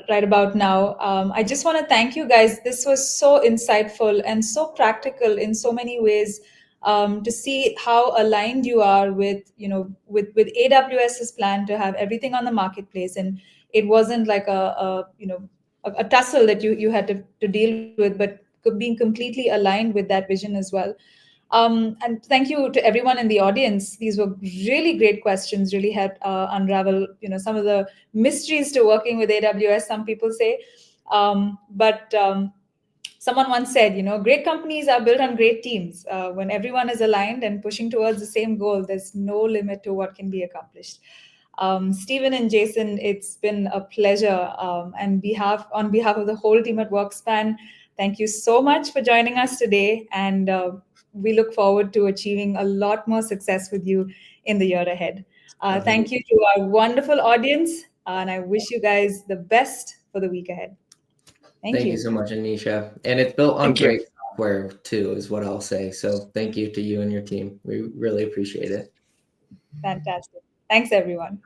right about now. I just want to thank you guys. This was so insightful and so practical in so many ways, to see how aligned you are with AWS's plan to have everything on the marketplace, and it wasn't like a tussle that you had to deal with, but being completely aligned with that vision as well. And thank you to everyone in the audience. These were really great questions, really helped unravel some of the mysteries to working with AWS, some people say. But someone once said, great companies are built on great teams. When everyone is aligned and pushing towards the same goal, there's no limit to what can be accomplished. Stephen and Jason, it's been a pleasure. And on behalf of the whole team at WorkSpan, thank you so much for joining us today. And we look forward to achieving a lot more success with you in the year ahead. Thank you to our wonderful audience, and I wish you guys the best for the week ahead. Thank you so much, Anisha. And it's built on great software too, is what I'll say. So thank you to you and your team. We really appreciate it. Fantastic. Thanks, everyone.